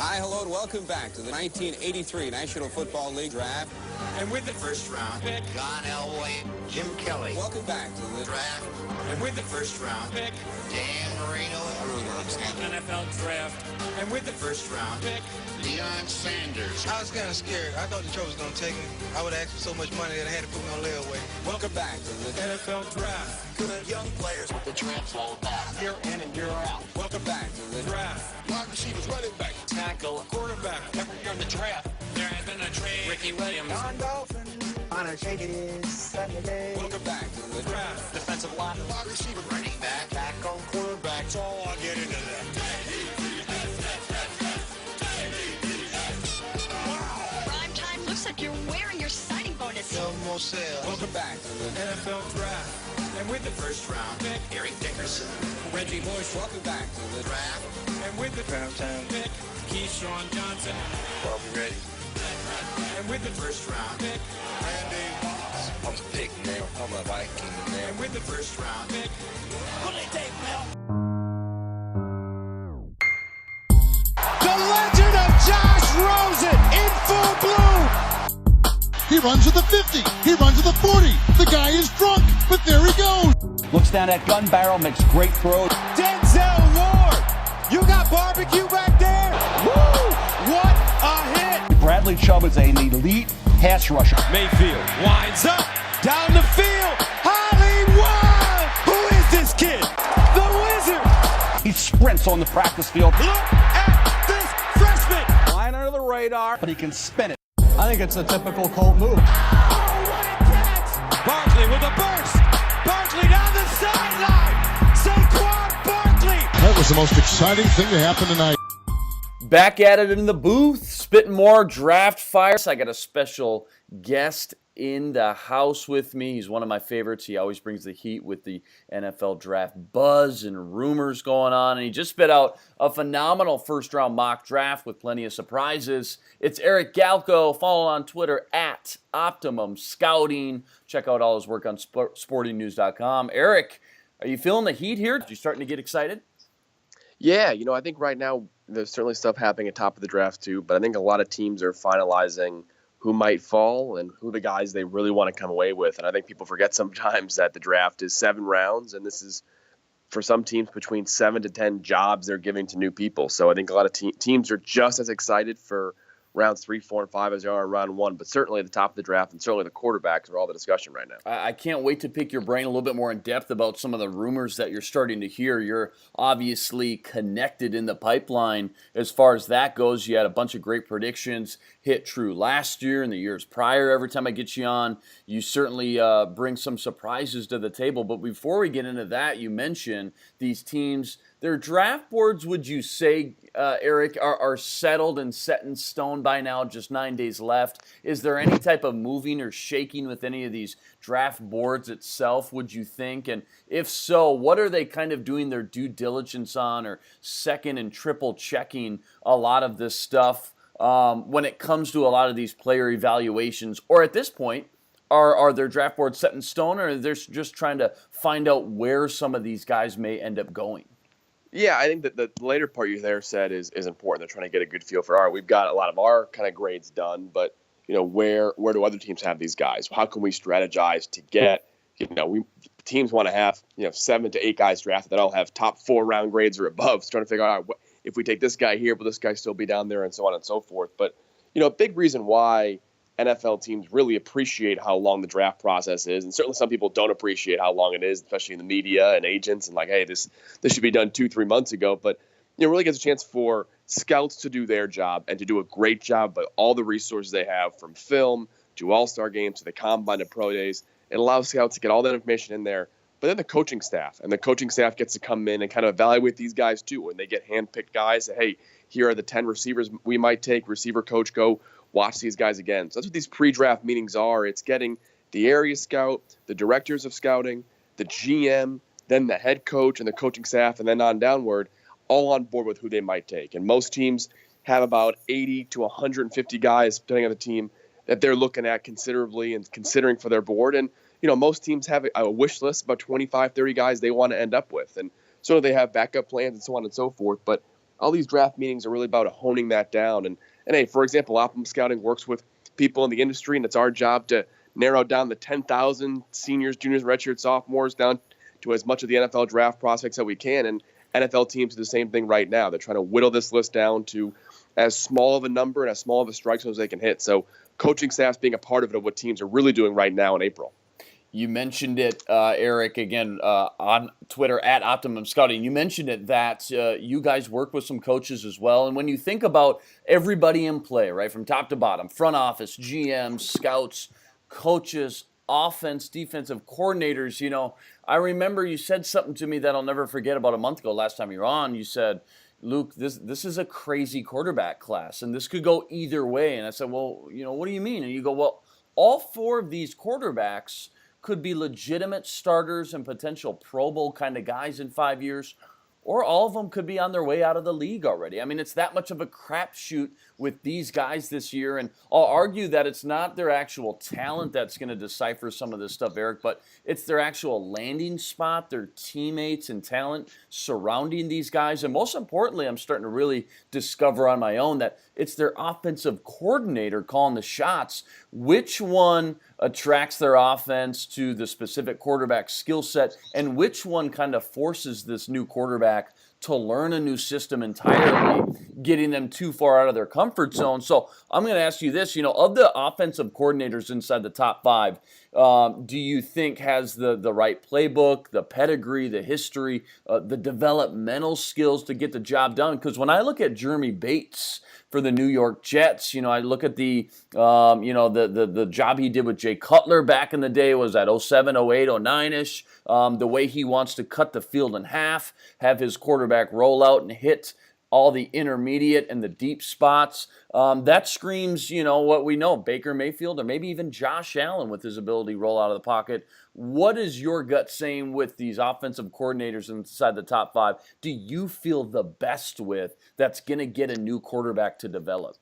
Hi, hello, and welcome back to the 1983 National Football League Draft. And with the first round pick, John Elway, Jim Kelly. Welcome back to the draft. And with the first round pick, Dan Marino and Ruger. NFL draft. And with the first round pick, Deion Sanders. I was kind of scared. I thought Detroit was going to take me. I would have asked for so much money that I had to put me on layaway. Welcome back to the NFL draft. Good young players with the draft all back. Year in and year out. Welcome back to the Draft. Wide receivers, running back, Tackle. Quarterback. Every year in the draft. There has been a trade. Ricky Williams. Honor shake it is Sunday. Welcome back to the Draft. Defensive line. wide receiver, running back, Tackle. Quarterback. So I'll get into that. Prime time looks like you're wearing your signing bonus. No more sales. Welcome back to the NFL draft. And with the first round pick, Eric Dickerson. Reggie Bush. Welcome back to the Draft. And with the Prime time. pick, Keyshawn Johnson. Are we ready? And with the first round pick, Randy Moss. I'm a pig now. I'm a Viking now. and with the first round pick, The legend of Josh Rosen in full bloom. He runs at the 50. He runs at the 40. The guy is drunk, but there he goes. Looks down that gun barrel, makes great throws. Denzel Ward. You got barbecue back there? Woo! What a hit. Bradley Chubb is an elite pass rusher. Mayfield winds up down the field. Hollywood! Who is this kid? The Wizard. He sprints on the practice field, Look at this freshman. flying under the radar, but he can spin it. I think it's a typical Colt move. Oh, what a catch! Barkley with a burst. Barkley down the sideline. Saquon Barkley. That was the most exciting thing to happen tonight. Back at it in the booth, spitting more draft fire. I got a special guest in the house with me. He's one of my favorites. He always brings the heat with the NFL draft buzz and rumors going on. And he just spit out a phenomenal first-round mock draft with plenty of surprises. It's Eric Galko. Follow on Twitter at Optimum Scouting. Check out all his work on sportingnews.com. Eric, are you feeling the heat here? Are you starting to get excited? Yeah, I think right now there's certainly stuff happening at top of the draft too, but I think a lot of teams are finalizing who might fall and who the guys they really want to come away with. And I think people forget sometimes that the draft is 7 rounds, and this is, for some teams, between 7 to 10 jobs they're giving to new people. So I think a lot of teams are just as excited for rounds 3, 4, and 5 as they are in round 1, but certainly at the top of the draft and certainly the quarterbacks are all the discussion right now. I can't wait to pick your brain a little bit more in depth about some of the rumors that you're starting to hear. You're obviously connected in the pipeline as far as that goes. You had a bunch of great predictions hit true last year and the years prior. Every time I get you on, you certainly bring some surprises to the table. But before we get into that, you mentioned these teams. Their draft boards, would you say, Eric, are settled and set in stone by now, just 9 days left? Is there any type of moving or shaking with any of these draft boards itself, would you think? And if so, what are they kind of doing their due diligence on, or second and triple checking a lot of this stuff when it comes to a lot of these player evaluations? Or at this point, are their draft boards set in stone, or they're just trying to find out where some of these guys may end up going? Yeah, I think that the later part you there said is important. They're trying to get a good feel for, all right, we've got a lot of our kind of grades done, but where do other teams have these guys? How can we strategize to get, teams want to have 7 to 8 guys drafted that all have top 4 round grades or above. So trying to figure out, if we take this guy here, will this guy still be down there, and so on and so forth. But a big reason why NFL teams really appreciate how long the draft process is, and certainly some people don't appreciate how long it is, especially in the media and agents, and like, hey, this should be done 2-3 months ago. But it really gives a chance for scouts to do their job and to do a great job. But all the resources they have, from film to all-star games to the combine to pro days, it allows scouts to get all that information in there. But then the coaching staff gets to come in and kind of evaluate these guys too, and they get handpicked guys. Hey, here are the 10 receivers we might take. Receiver coach, go watch these guys again. So that's what these pre-draft meetings are. It's getting the area scout, the directors of scouting, the GM, then the head coach and the coaching staff, and then on downward, all on board with who they might take. And most teams have about 80 to 150 guys, depending on the team, that they're looking at considerably and considering for their board. And, most teams have a wish list, about 25, 30 guys they want to end up with. And so they have backup plans and so on and so forth. But all these draft meetings are really about honing that down. And hey, for example, Optimum Scouting works with people in the industry, and it's our job to narrow down the 10,000 seniors, juniors, redshirt sophomores down to as much of the NFL draft prospects that we can. And NFL teams do the same thing right now. They're trying to whittle this list down to as small of a number and as small of a strike zone as they can hit. So coaching staffs being a part of it, of what teams are really doing right now in April. You mentioned it, Eric, again, on Twitter at Optimum Scouting. You mentioned it that you guys work with some coaches as well. And when you think about everybody in play, right, from top to bottom, front office, GMs, scouts, coaches, offense, defensive coordinators, you know, I remember you said something to me that I'll never forget about a month ago, last time you were on. You said, Luke, this is a crazy quarterback class, and this could go either way. And I said, well, you know, what do you mean? And you go, well, all four of these quarterbacks could be legitimate starters and potential Pro Bowl kind of guys in 5 years, or all of them could be on their way out of the league already. I mean, it's that much of a crapshoot with these guys this year, and I'll argue that it's not their actual talent that's going to decipher some of this stuff, Eric, but it's their actual landing spot, their teammates and talent surrounding these guys, and most importantly, I'm starting to really discover on my own that it's their offensive coordinator calling the shots. Which one attracts their offense to the specific quarterback skill set, and which one kind of forces this new quarterback to learn a new system entirely, getting them too far out of their comfort zone. So I'm going to ask you this, you know, of the offensive coordinators inside the top five, do you think has the right playbook, the pedigree, the history, the developmental skills to get the job done? Because when I look at Jeremy Bates for the New York Jets, you know, I look at the job he did with Jay Cutler back in the day, was at 07, 08, 09-ish, the way he wants to cut the field in half, have his quarterback roll out and hit all the intermediate and the deep spots. That screams, you know, what we know, Baker Mayfield, or maybe even Josh Allen with his ability to roll out of the pocket. What is your gut saying with these offensive coordinators inside the top five? Do you feel the best with that's going to get a new quarterback to develop?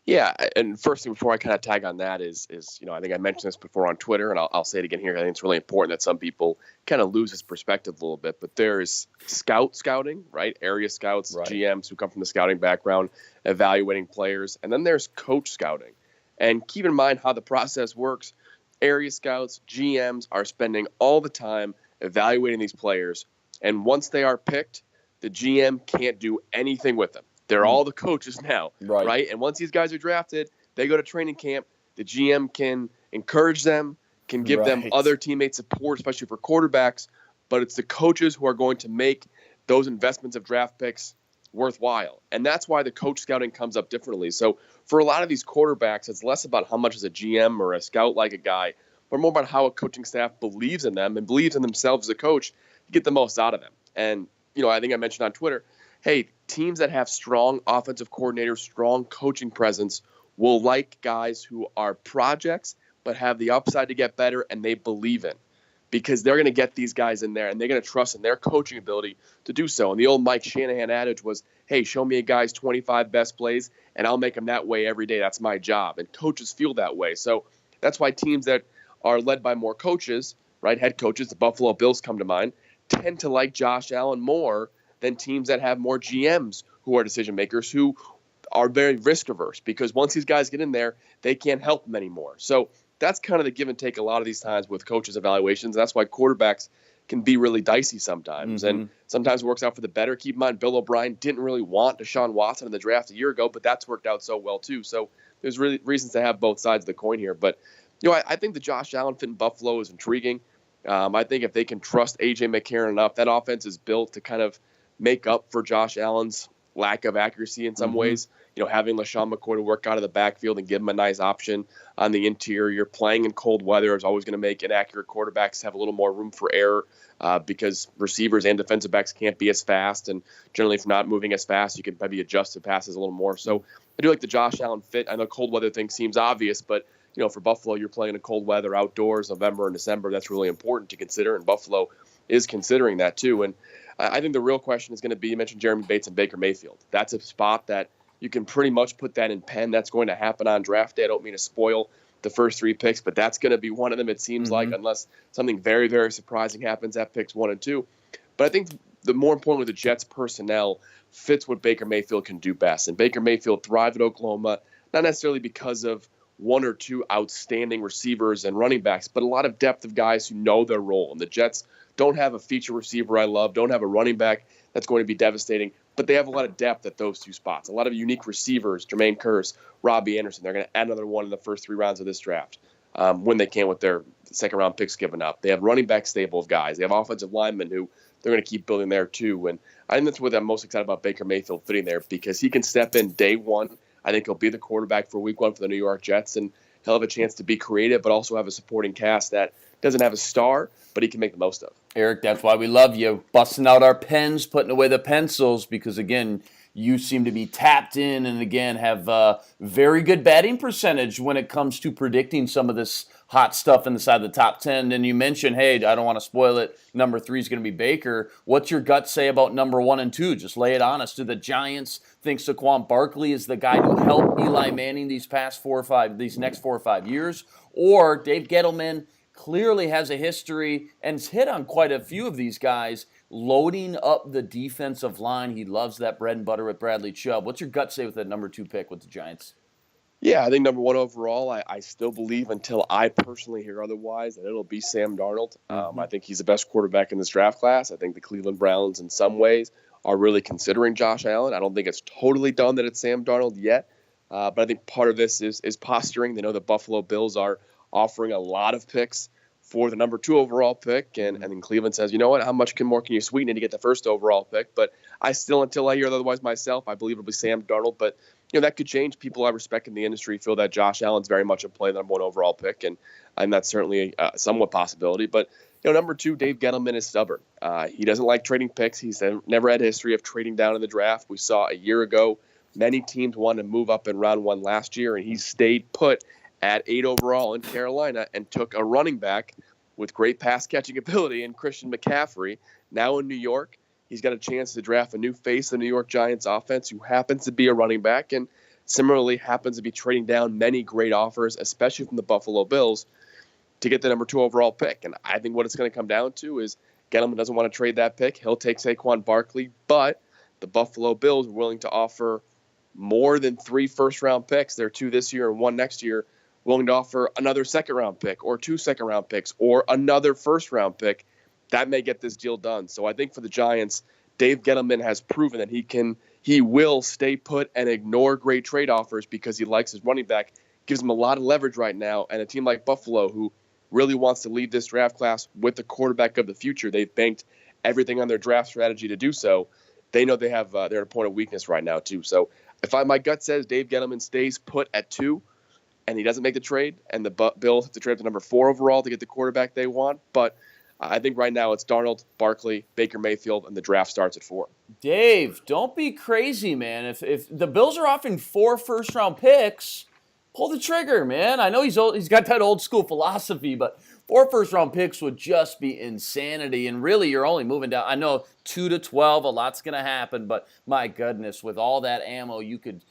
Yeah, and first thing before I kind of tag on that is you know, I think I mentioned this before on Twitter, and I'll say it again here. I think it's really important that some people kind of lose this perspective a little bit. But there's scouting, right? Area scouts, right. GMs who come from the scouting background, evaluating players. And then there's coach scouting. And keep in mind how the process works. Area scouts, GMs are spending all the time evaluating these players. And once they are picked, the GM can't do anything with them. They're all the coaches now, right? And once these guys are drafted, they go to training camp. The GM can encourage them, can give them other teammate support, especially for quarterbacks. But it's the coaches who are going to make those investments of draft picks worthwhile. And that's why the coach scouting comes up differently. So for a lot of these quarterbacks, it's less about how much is a GM or a scout like a guy, but more about how a coaching staff believes in them and believes in themselves as a coach to get the most out of them. And, you know, I think I mentioned on Twitter, hey, teams that have strong offensive coordinators, strong coaching presence will like guys who are projects but have the upside to get better and they believe in, because they're going to get these guys in there and they're going to trust in their coaching ability to do so. And the old Mike Shanahan adage was, hey, show me a guy's 25 best plays and I'll make him that way every day. That's my job. And coaches feel that way. So that's why teams that are led by more coaches, right, head coaches, the Buffalo Bills come to mind, tend to like Josh Allen more than teams that have more GMs who are decision makers, who are very risk averse, because once these guys get in there, they can't help them anymore. So that's kind of the give and take a lot of these times with coaches' evaluations. That's why quarterbacks can be really dicey sometimes. And sometimes it works out for the better. Keep in mind, Bill O'Brien didn't really want Deshaun Watson in the draft a year ago, but that's worked out so well too. So there's really reasons to have both sides of the coin here. But, you know, I think the Josh Allen fit in Buffalo is intriguing. I think if they can trust A.J. McCarron enough, that offense is built to kind of make up for Josh Allen's lack of accuracy in some ways. You know, having LaShawn McCoy to work out of the backfield and give him a nice option on the interior. Playing in cold weather is always going to make inaccurate quarterbacks have a little more room for error because receivers and defensive backs can't be as fast. And generally, if not moving as fast, you can maybe adjust the passes a little more. So I do like the Josh Allen fit. I know cold weather thing seems obvious, but, you know, for Buffalo, you're playing in cold weather outdoors, November and December. That's really important to consider, and Buffalo is considering that too. And I think the real question is going to be, you mentioned Jeremy Bates and Baker Mayfield. That's a spot that you can pretty much put that in pen. That's going to happen on draft day. I don't mean to spoil the first three picks, but that's going to be one of them, it seems like, unless something very, very surprising happens at picks 1 and 2. But I think the more importantly, the Jets personnel fits what Baker Mayfield can do best. And Baker Mayfield thrived at Oklahoma, not necessarily because of one or two outstanding receivers and running backs, but a lot of depth of guys who know their role. And the Jets don't have a feature receiver I love, don't have a running back that's going to be devastating, but they have a lot of depth at those two spots. A lot of unique receivers, Jermaine Kearse, Robbie Anderson. They're going to add another one in the first 3 rounds of this draft when they can with their second-round picks given up. They have running back stable of guys. They have offensive linemen who they're going to keep building there too. And I think that's what I'm most excited about Baker Mayfield fitting there, because he can step in day one. I think he'll be the quarterback for week 1 for the New York Jets, and he'll have a chance to be creative but also have a supporting cast that doesn't have a star, but he can make the most of. Eric, that's why we love you. Busting out our pens, putting away the pencils, because, again, you seem to be tapped in and, again, have very good batting percentage when it comes to predicting some of this hot stuff inside the top 10. And you mentioned, hey, I don't want to spoil it, number 3 is going to be Baker. What's your gut say about number 1 and 2? Just lay it on us. Do the Giants think Saquon Barkley is the guy to help Eli Manning these next 4 or 5 years? Or Dave Gettleman clearly has a history and has hit on quite a few of these guys, loading up the defensive line. He loves that bread and butter with Bradley Chubb. What's your gut say with that number 2 pick with the Giants? Yeah, I think number 1 overall, I still believe until I personally hear otherwise that it'll be Sam Darnold. I think he's the best quarterback in this draft class. I think the Cleveland Browns in some ways are really considering Josh Allen. I don't think it's totally done that it's Sam Darnold yet, but I think part of this is posturing. They know the Buffalo Bills are offering a lot of picks for the number 2 overall pick, and then Cleveland says, you know what, how much more can you sweeten it to get the first overall pick? But I still, until I hear otherwise myself, I believe it'll be Sam Darnold. But that could change. People I respect in the industry feel that Josh Allen's very much a play, the number 1 overall pick, and that's certainly a somewhat possibility. But number 2, Dave Gettleman is stubborn. He doesn't like trading picks. He's never had a history of trading down in the draft. We saw a year ago many teams wanted to move up in round 1 last year, and he stayed put at 8 overall in Carolina and took a running back with great pass-catching ability in Christian McCaffrey. Now in New York, he's got a chance to draft a new face of the New York Giants offense who happens to be a running back and similarly happens to be trading down many great offers, especially from the Buffalo Bills, to get the number 2 overall pick. And I think what it's going to come down to is Gettleman doesn't want to trade that pick. He'll take Saquon Barkley, but the Buffalo Bills are willing to offer more than 3 first-round picks. There are 2 this year and 1 next year, willing to offer another second-round pick or 2 second-round picks or another first-round pick. That may get this deal done. So I think for the Giants, Dave Gettleman has proven that he will stay put and ignore great trade offers because he likes his running back, gives him a lot of leverage right now. And a team like Buffalo, who really wants to lead this draft class with the quarterback of the future, they've banked everything on their draft strategy to do so. They know they have they're at a point of weakness right now too. So my gut says Dave Gettleman stays put at 2, and he doesn't make the trade, and the Bills have to trade to number 4 overall to get the quarterback they want. But I think right now it's Darnold, Barkley, Baker Mayfield, and the draft starts at 4. Dave, don't be crazy, man. If the Bills are offering 4 first-round picks, pull the trigger, man. I know he's got that old-school philosophy, but 4 first-round picks would just be insanity. And really, you're only moving down. I know 2 to 12, a lot's going to happen, but my goodness, with all that ammo, you can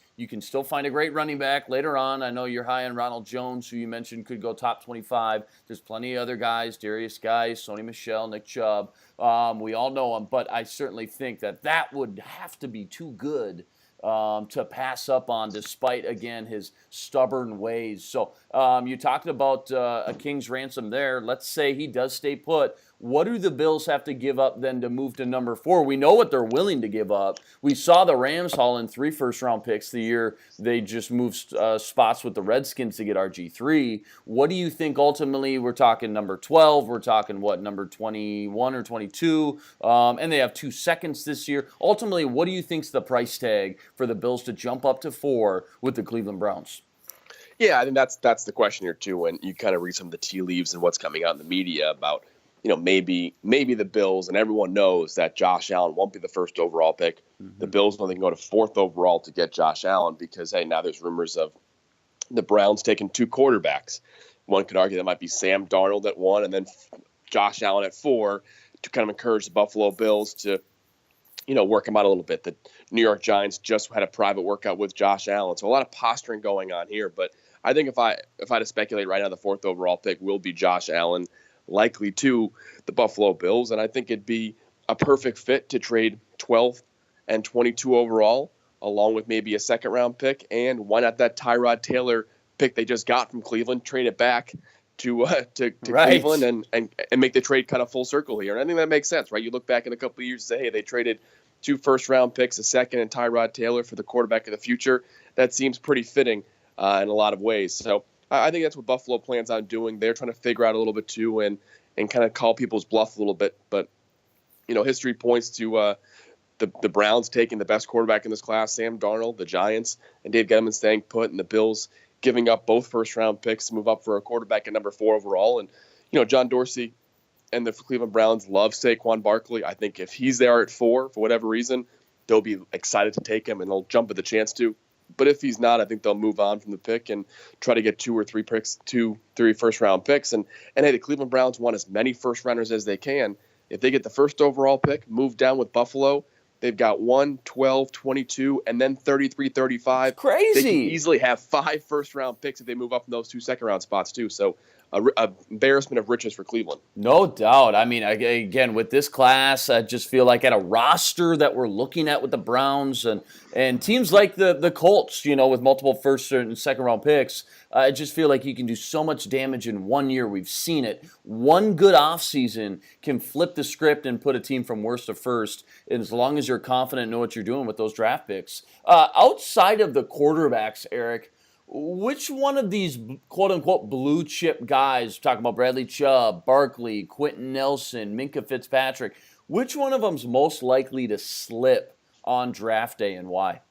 still find a great running back later on. I know you're high on Ronald Jones, who you mentioned could go top 25. There's plenty of other guys, Darius Guice, Sony Michel, Nick Chubb. We all know them, but I certainly think that would have to be too good to pass up on, despite, again, his stubborn ways. So you talked about a king's ransom there. Let's say he does stay put. What do the Bills have to give up then to move to number 4? We know what they're willing to give up. We saw the Rams haul in 3 first-round picks the year they just moved spots with the Redskins to get RG3. What do you think ultimately? We're talking number 12. We're talking, number 21 or 22? And they have 2 seconds this year. Ultimately, what do you think's the price tag for the Bills to jump up to 4 with the Cleveland Browns? Yeah, I think that's the question here, too, when you kind of read some of the tea leaves and what's coming out in the media about maybe the Bills, and everyone knows that Josh Allen won't be the first overall pick. Mm-hmm. The Bills know they can go to 4th overall to get Josh Allen because, hey, now there's rumors of the Browns taking 2 quarterbacks. One could argue that might be Sam Darnold at 1 and then Josh Allen at 4 to kind of encourage the Buffalo Bills to, work him out a little bit. The New York Giants just had a private workout with Josh Allen. So a lot of posturing going on here. But I think if I had to speculate right now, the 4th overall pick will be Josh Allen, likely to the Buffalo Bills. And I think it'd be a perfect fit to trade 12 and 22 overall, along with maybe a second-round pick, and why not that Tyrod Taylor pick they just got from Cleveland, trade it back to Cleveland and make the trade kind of full circle here. And I think that makes sense, right? You look back in a couple of years and say, hey, they traded 2 first-round picks, a second, and Tyrod Taylor for the quarterback of the future. That seems pretty fitting in a lot of ways. So I think that's what Buffalo plans on doing. They're trying to figure out a little bit too and kind of call people's bluff a little bit. But, history points to the Browns taking the best quarterback in this class, Sam Darnold, the Giants, and Dave Gettleman staying put, and the Bills giving up both first-round picks to move up for a quarterback at number 4 overall. And, John Dorsey and the Cleveland Browns love Saquon Barkley. I think if he's there at 4 for whatever reason, they'll be excited to take him and they'll jump at the chance to. But if he's not, I think they'll move on from the pick and try to get 2 or 3 picks, 2, 3 first-round picks. And hey, the Cleveland Browns want as many first-rounders as they can. If they get the first overall pick, move down with Buffalo, they've got 1, 12, 22, and then 33, 35. Crazy. They can easily have 5 first-round picks if they move up in those 2 second-round spots too. So a embarrassment of riches for Cleveland. No doubt. I mean, again, with this class, I just feel like at a roster that we're looking at with the Browns and teams like the Colts, with multiple first and second round picks, I just feel like you can do so much damage in 1 year. We've seen it. One good offseason can flip the script and put a team from worst to first, and as long as you're confident and know what you're doing with those draft picks. Outside of the quarterbacks, Eric, which one of these quote-unquote blue-chip guys, talking about Bradley Chubb, Barkley, Quentin Nelson, Minkah Fitzpatrick, which one of them's most likely to slip on draft day and why?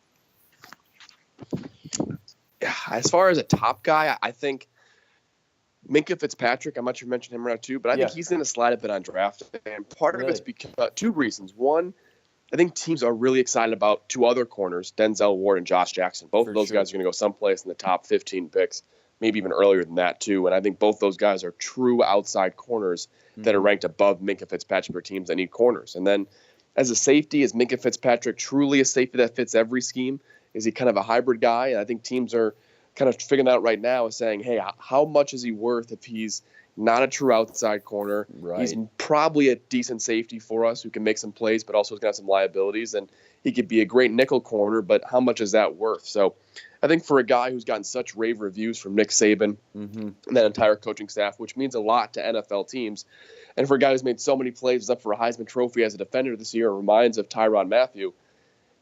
Yeah, as far as a top guy, I think Minkah Fitzpatrick, I'm not sure you mentioned him around too, but I think he's going to slide a bit on draft day. And part of it's because 2 reasons. One, I think teams are really excited about 2 other corners, Denzel Ward and Josh Jackson. Both of those guys are going to go someplace in the top 15 picks, maybe even earlier than that too. And I think both those guys are true outside corners that are ranked above Minkah Fitzpatrick for teams that need corners. And then as a safety, is Minkah Fitzpatrick truly a safety that fits every scheme? Is he kind of a hybrid guy? And I think teams are kind of figuring that out right now, is saying, hey, how much is he worth if he's not a true outside corner? Right. He's probably a decent safety for us who can make some plays, but also has got some liabilities. And he could be a great nickel corner, but how much is that worth? So I think for a guy who's gotten such rave reviews from Nick Saban and that entire coaching staff, which means a lot to NFL teams, and for a guy who's made so many plays, up for a Heisman Trophy as a defender this year, reminds of Tyrann Mathieu,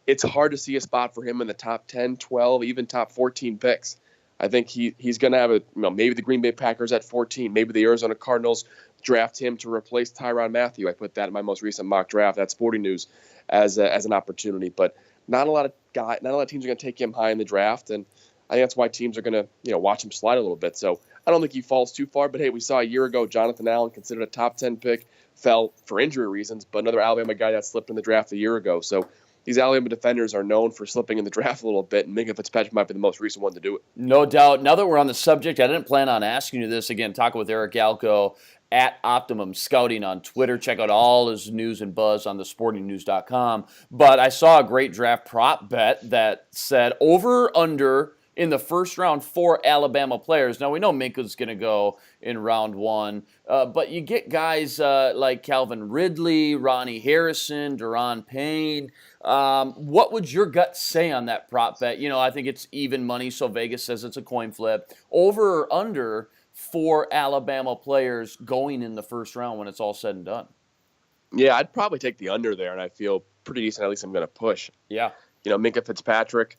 it's hard to see a spot for him in the top 10, 12, even top 14 picks. I think he's going to have maybe the Green Bay Packers at 14, maybe the Arizona Cardinals draft him to replace Tyrann Mathieu. I put that in my most recent mock draft at Sporting News as an opportunity, but not a lot of teams are going to take him high in the draft, and I think that's why teams are going to watch him slide a little bit. So I don't think he falls too far, but hey, we saw a year ago Jonathan Allen, considered a top 10 pick, fell for injury reasons, but another Alabama guy that slipped in the draft a year ago. So these Alabama defenders are known for slipping in the draft a little bit, and Minkah Fitzpatrick might be the most recent one to do it. No doubt. Now that we're on the subject, I didn't plan on asking you this. Again, talking with Eric Galko at Optimum Scouting on Twitter. Check out all his news and buzz on thesportingnews.com. But I saw a great draft prop bet that said over/under in the first round 4 Alabama players. Now, we know Minkah's going to go in round 1, but you get guys like Calvin Ridley, Ronnie Harrison, Daron Payne. What would your gut say on that prop bet? I think it's even money, so Vegas says it's a coin flip. Over or under 4 Alabama players going in the first round when it's all said and done? Yeah, I'd probably take the under there, and I feel pretty decent. At least I'm going to push. Yeah. Minkah Fitzpatrick,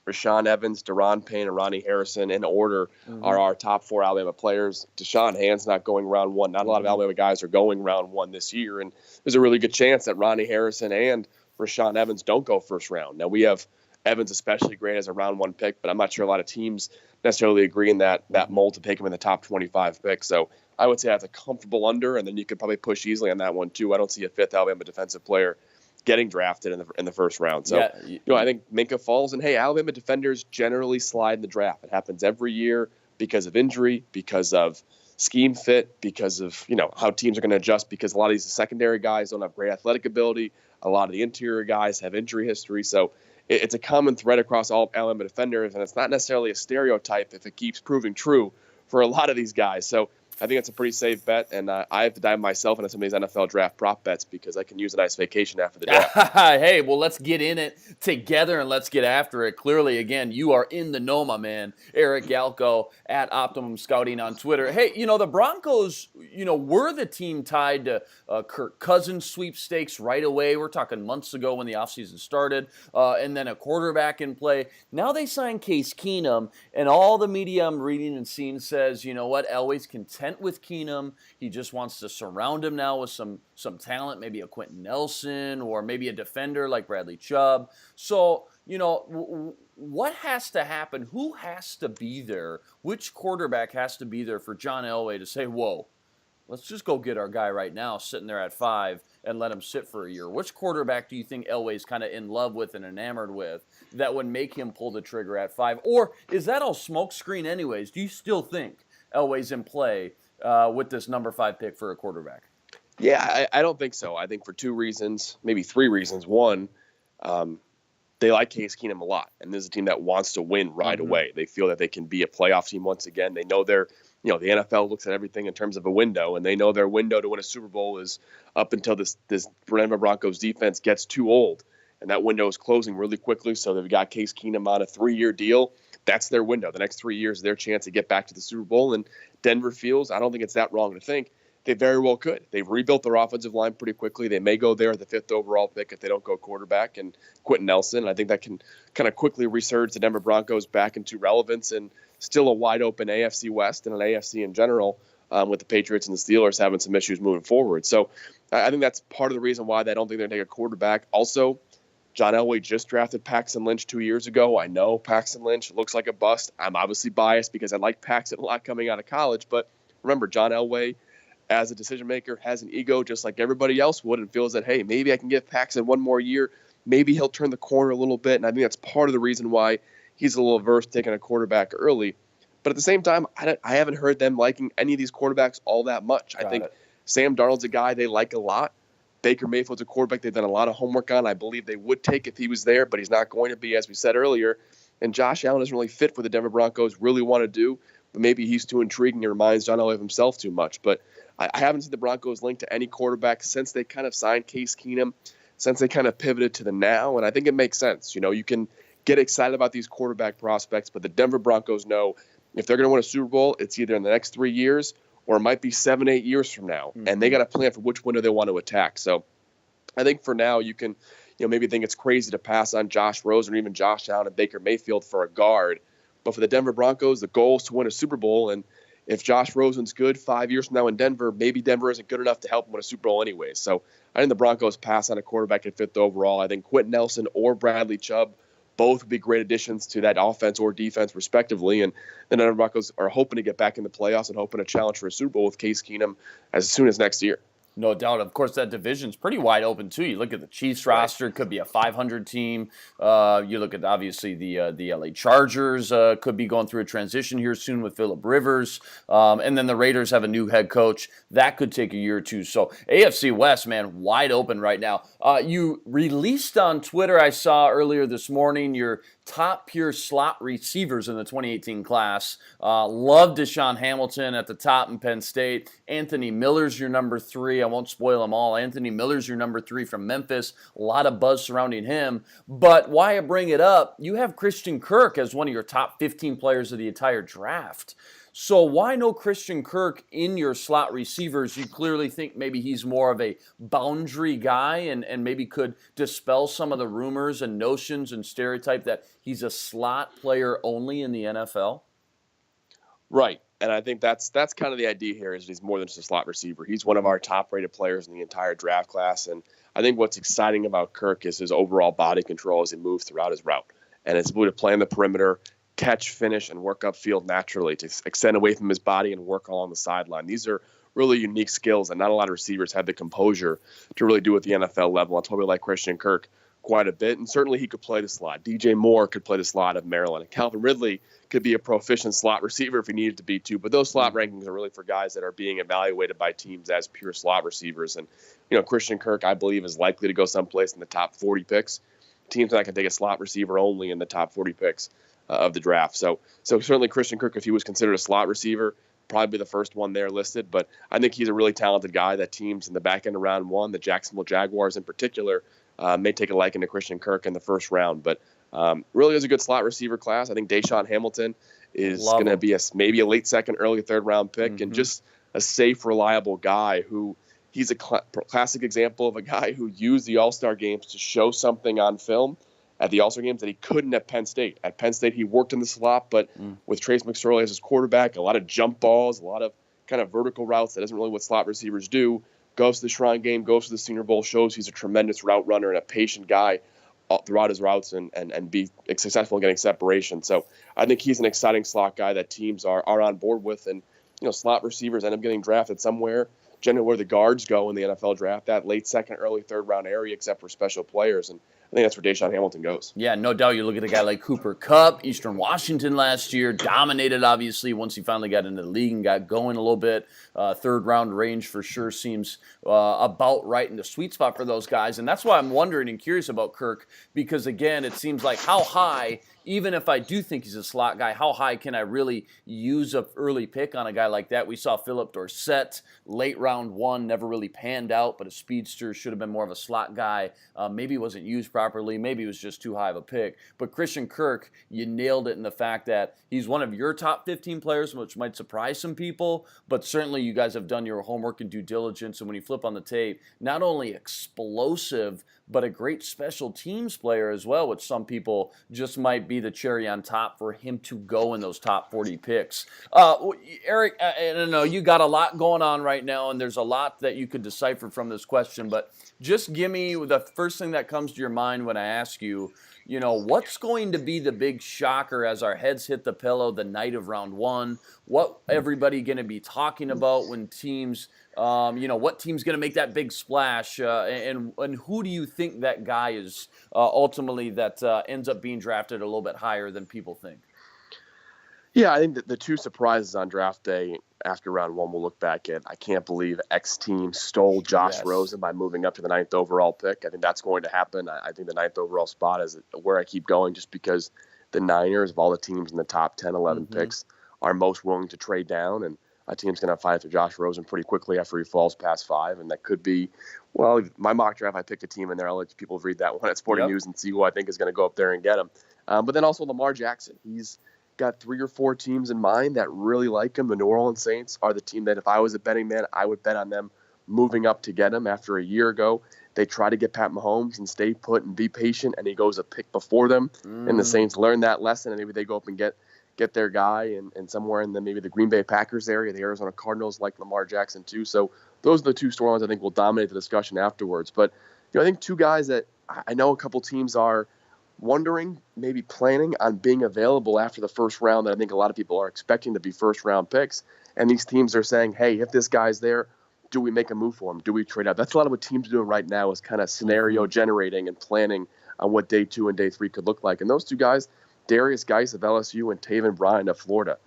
Rashaan Evans, Daron Payne, and Ronnie Harrison in order are our top 4 Alabama players. Deshaun Hand's not going round 1. Not a lot of Alabama guys are going round 1 this year, and there's a really good chance that Ronnie Harrison and Rashaan Evans don't go first round. Now, we have Evans especially great as a round 1 pick, but I'm not sure a lot of teams necessarily agree in that mold to take him in the top 25 pick. So I would say that's a comfortable under, and then you could probably push easily on that one too. I don't see a 5th Alabama defensive player getting drafted in the first round. So, I think Minkah falls, and hey, Alabama defenders generally slide in the draft. It happens every year because of injury, because of scheme fit, because of, how teams are going to adjust, because a lot of these secondary guys don't have great athletic ability. A lot of the interior guys have injury history. So it's a common thread across all Alabama defenders, and it's not necessarily a stereotype if it keeps proving true for a lot of these guys. So I think it's a pretty safe bet, and I have to dive myself into some of these NFL draft prop bets because I can use a nice vacation after the draft. Hey, well, let's get in it together and let's get after it. Clearly, again, you are in the know, my man. Eric Galko at Optimum Scouting on Twitter. Hey, the Broncos, were the team tied to Kirk Cousins sweepstakes right away. We're talking months ago when the offseason started, and then a quarterback in play. Now they signed Case Keenum, and all the media I'm reading and seeing says, you know what, Elway's content with Keenum. He just wants to surround him now with some talent, maybe a Quentin Nelson or maybe a defender like Bradley Chubb. So, what has to happen? Who has to be there? Which quarterback has to be there for John Elway to say, whoa, let's just go get our guy right now sitting there at 5 and let him sit for a year? Which quarterback do you think Elway's kind of in love with and enamored with that would make him pull the trigger at 5? Or is that all smokescreen anyways? Do you still think Elway's in play with this number 5 pick for a quarterback? Yeah, I don't think so. I think for 2 reasons, maybe 3 reasons. One, they like Case Keenum a lot, and this is a team that wants to win right away. They feel that they can be a playoff team once again. They know the NFL looks at everything in terms of a window, and they know their window to win a Super Bowl is up until this Denver Broncos defense gets too old, and that window is closing really quickly. So they've got Case Keenum on a 3-year deal. That's their window. The next 3 years is their chance to get back to the Super Bowl, and Denver feels, I don't think it's that wrong to think, they very well could. They've rebuilt their offensive line pretty quickly. They may go there at the 5th overall pick if they don't go quarterback and Quentin Nelson. I think that can kind of quickly resurge the Denver Broncos back into relevance and still a wide open AFC West and an AFC in general with the Patriots and the Steelers having some issues moving forward. So I think that's part of the reason why they don't think they're going to take a quarterback. Also, John Elway just drafted Paxton Lynch 2 years ago. I know Paxton Lynch looks like a bust. I'm obviously biased because I like Paxton a lot coming out of college. But remember, John Elway, as a decision maker, has an ego just like everybody else would and feels that, hey, maybe I can give Paxton 1 more year. Maybe he'll turn the corner a little bit. And I think that's part of the reason why he's a little averse to taking a quarterback early. But at the same time, I haven't heard them liking any of these quarterbacks all that much. I think Sam Darnold's a guy they like a lot. Baker Mayfield's a quarterback they've done a lot of homework on. I believe they would take if he was there, but he's not going to be, as we said earlier. And Josh Allen doesn't really fit what the Denver Broncos really want to do. But maybe he's too intriguing and reminds John Elway of himself too much. But I haven't seen the Broncos linked to any quarterback since they kind of signed Case Keenum, since they kind of pivoted to the now. And I think it makes sense. You can get excited about these quarterback prospects, but the Denver Broncos know if they're going to win a Super Bowl, it's either in the next 3 years or it might be 7-8 years from now. And they got to plan for which window they want to attack. So I think for now you can maybe think it's crazy to pass on Josh Rosen or even Josh Allen and Baker Mayfield for a guard. But for the Denver Broncos, the goal is to win a Super Bowl. And if Josh Rosen's good 5 years from now in Denver, maybe Denver isn't good enough to help him win a Super Bowl anyway. So I think the Broncos pass on a quarterback at 5th overall. I think Quentin Nelson or Bradley Chubb both would be great additions to that offense or defense, respectively. And the Denver Broncos are hoping to get back in the playoffs and hoping to challenge for a Super Bowl with Case Keenum as soon as next year. No doubt. Of course, that division's pretty wide open, too. You look at the Chiefs roster, it could be a 500 team. You look at, obviously, the LA Chargers could be going through a transition here soon with Phillip Rivers. And then the Raiders have a new head coach. That could take a year or two. So AFC West, man, wide open right now. You released on Twitter, I saw earlier this morning, your top pure slot receivers in the 2018 class. Love Deshaun Hamilton at the top in Penn State. Anthony Miller's your number 3. I won't spoil them all. Anthony Miller's your number 3 from Memphis. A lot of buzz surrounding him. But why I bring it up, you have Christian Kirk as one of your top 15 players of the entire draft. So why no Christian Kirk in your slot receivers? You clearly think maybe he's more of a boundary guy and maybe could dispel some of the rumors and notions and stereotype that he's a slot player only in the NFL? Right. And I think that's kind of the idea here is he's more than just a slot receiver. He's one of our top-rated players in the entire draft class. And I think what's exciting about Kirk is his overall body control as he moves throughout his route. And his ability to play on the perimeter, catch, finish, and work upfield naturally to extend away from his body and work along the sideline. These are really unique skills, and not a lot of receivers have the composure to really do at the NFL level. That's why we like Christian Kirk quite a bit, and certainly he could play the slot. DJ Moore could play the slot of Maryland. And Calvin Ridley could be a proficient slot receiver if he needed to be too, but those slot rankings are really for guys that are being evaluated by teams as pure slot receivers. And, Christian Kirk, I believe, is likely to go someplace in the top 40 picks. Teams that can take a slot receiver only in the top 40 picks of the draft. So certainly Christian Kirk, if he was considered a slot receiver, probably be the first one there listed. But I think he's a really talented guy that teams in the back end of round one, the Jacksonville Jaguars in particular, may take a liking to Christian Kirk in the first round. But really is a good slot receiver class. I think Deshaun Hamilton is going to be maybe a late second, early third round pick, and just a safe, reliable guy who he's a classic example of a guy who used the All-Star games to show something on film at the All-Star games that he couldn't at Penn State. At Penn State, he worked in the slot, but with Trace McSorley as his quarterback, a lot of jump balls, a lot of kind of vertical routes. That isn't really what slot receivers do. Goes to the Shrine Game, goes to the Senior Bowl, shows he's a tremendous route runner and a patient guy throughout his routes and be successful in getting separation. So I think he's an exciting slot guy that teams are on board with. And, slot receivers end up getting drafted somewhere, generally where the guards go in the NFL draft, that late second, early third round area, except for special players. And I think that's where Deshaun Hamilton goes. Yeah, no doubt. You look at a guy like Cooper Kupp, Eastern Washington last year, dominated, obviously, once he finally got into the league and got going a little bit. Third round range for sure seems about right in the sweet spot for those guys. And that's why I'm wondering and curious about Kirk, because, again, it seems like how high, even if I do think he's a slot guy, how high can I really use an early pick on a guy like that? We saw Philip Dorsett, late round one, never really panned out, but a speedster, should have been more of a slot guy. Maybe wasn't used properly. Maybe it was just too high of a pick. But Christian Kirk, you nailed it in the fact that he's one of your top 15 players, which might surprise some people, but certainly you guys have done your homework and due diligence. And when you flip on the tape, not only explosive, but a great special teams player as well, which some people just might be the cherry on top for him to go in those top 40 picks. Eric, I don't know, you got a lot going on right now, and there's a lot that you could decipher from this question, but just give me the first thing that comes to your mind when I ask you, what's going to be the big shocker as our heads hit the pillow the night of round one? What everybody going to be talking about when teams, what team's going to make that big splash? And who do you think that guy is ultimately that ends up being drafted a little bit higher than people think? Yeah, I think that the two surprises on draft day after round one we'll look back at, I can't believe X team stole Josh Rosen by moving up to the 9th overall pick. I think that's going to happen. I think the 9th overall spot is where I keep going just because the Niners, of all the teams in the top 10, 11 picks, are most willing to trade down. And a team's going to fight for Josh Rosen pretty quickly after he falls past 5. And that could be, well, my mock draft, I picked a team in there. I'll let people read that one at Sporting News and see who I think is going to go up there and get him. But then also Lamar Jackson. He's got 3 or 4 teams in mind that really like him. The New Orleans Saints are the team that if I was a betting man, I would bet on them moving up to get him. After a year ago, they try to get Pat Mahomes and stay put and be patient, and he goes a pick before them. And the Saints learn that lesson, and maybe they go up and get their guy and somewhere in maybe the Green Bay Packers area. The Arizona Cardinals like Lamar Jackson too. So those are the 2 storylines I think will dominate the discussion afterwards. But I think 2 guys that I know a couple teams are wondering, maybe planning on being available after the first round that I think a lot of people are expecting to be first round picks. And these teams are saying, hey, if this guy's there, do we make a move for him? Do we trade out? That's a lot of what teams are doing right now is kind of scenario generating and planning on what day 2 and day 3 could look like. And those 2 guys, Darius Geis of LSU and Taven Bryan of Florida,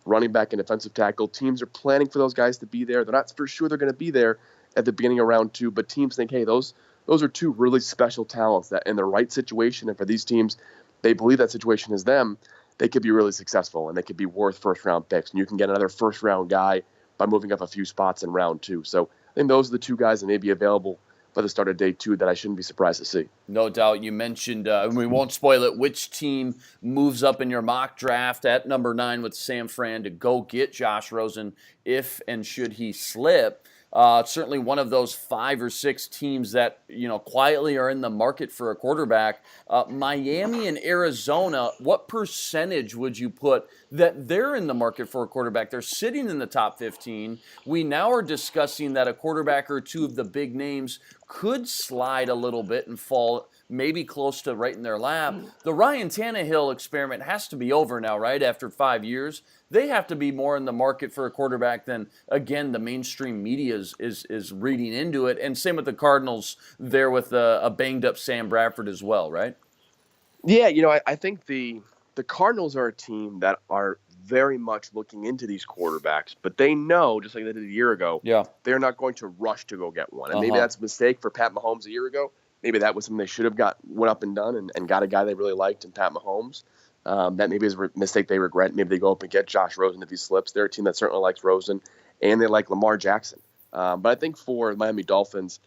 running back and defensive tackle, teams are planning for those guys to be there. They're not for sure they're going to be there at the beginning of round 2, but teams think, hey, those are 2 really special talents that in the right situation, and for these teams, they believe that situation is them, they could be really successful, and they could be worth first-round picks. And you can get another first-round guy by moving up a few spots in round 2. So I think those are the 2 guys that may be available by the start of day 2 that I shouldn't be surprised to see. No doubt. You mentioned, we won't spoil it, which team moves up in your mock draft at number 9 with Sam Fran to go get Josh Rosen if and should he slip. Certainly one of those 5 or 6 teams that, quietly are in the market for a quarterback. Miami and Arizona, what percentage would you put that they're in the market for a quarterback? They're sitting in the top 15. We now are discussing that a quarterback or 2 of the big names could slide a little bit and fall maybe close to right in their lap. The Ryan Tannehill experiment has to be over now, right? After 5 years, they have to be more in the market for a quarterback than, again, the mainstream media is reading into it. And same with the Cardinals there with a banged-up Sam Bradford as well, right? Yeah, I think the Cardinals are a team that are very much looking into these quarterbacks, but they know, just like they did a year ago, they're not going to rush to go get one. And maybe that's a mistake for Pat Mahomes a year ago. Maybe that was something they should have went up and done and got a guy they really liked in Pat Mahomes. that maybe is a mistake they regret. Maybe they go up and get Josh Rosen if he slips. They're a team that certainly likes Rosen, and they like Lamar Jackson. But I think for Miami Dolphins,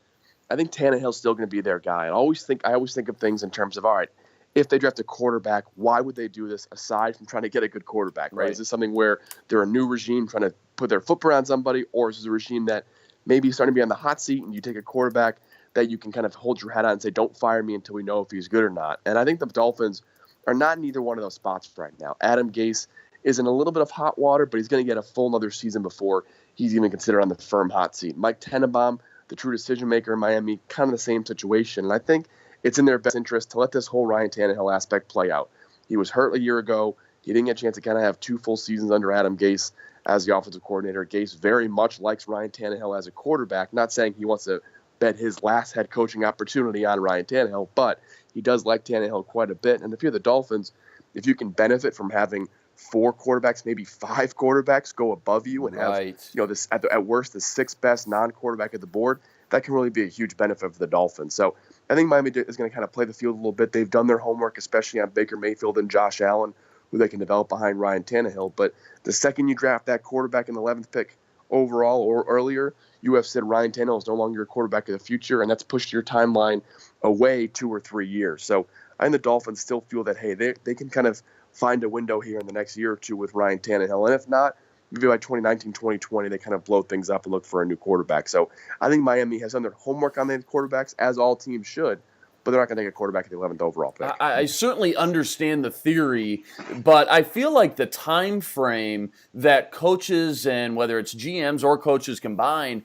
I think Tannehill's still going to be their guy. I always think of things in terms of, all right, if they draft a quarterback, why would they do this aside from trying to get a good quarterback, right? Is this something where they're a new regime trying to put their footprint on somebody, or is this a regime that maybe starting to be on the hot seat and you take a quarterback that you can kind of hold your head on and say, don't fire me until we know if he's good or not? And I think the Dolphins are not in either one of those spots right now. Adam Gase is in a little bit of hot water, but he's going to get a full another season before he's even considered on the firm hot seat. Mike Tenenbaum, the true decision maker in Miami, kind of the same situation. And I think it's in their best interest to let this whole Ryan Tannehill aspect play out. He was hurt a year ago. He didn't get a chance to kind of have 2 full seasons under Adam Gase as the offensive coordinator. Gase very much likes Ryan Tannehill as a quarterback. Not saying he wants to bet his last head coaching opportunity on Ryan Tannehill, but he does like Tannehill quite a bit. And if you're the Dolphins, if you can benefit from having 4 quarterbacks, maybe 5 quarterbacks go above you and have this at worst the 6th best non-quarterback at the board, that can really be a huge benefit for the Dolphins. So I think Miami is going to kind of play the field a little bit. They've done their homework, especially on Baker Mayfield and Josh Allen, who they can develop behind Ryan Tannehill. But the second you draft that quarterback in the 11th pick overall or earlier, you have said Ryan Tannehill is no longer your quarterback of the future, and that's pushed your timeline away 2 or 3 years. So I think the Dolphins still feel that, hey, they can kind of find a window here in the next year or two with Ryan Tannehill. And if not, maybe by 2019, 2020, they kind of blow things up and look for a new quarterback. So I think Miami has done their homework on the quarterbacks, as all teams should, but they're not going to take a quarterback at the 11th overall pick. I certainly understand the theory, but I feel like the time frame that coaches and whether it's GMs or coaches combined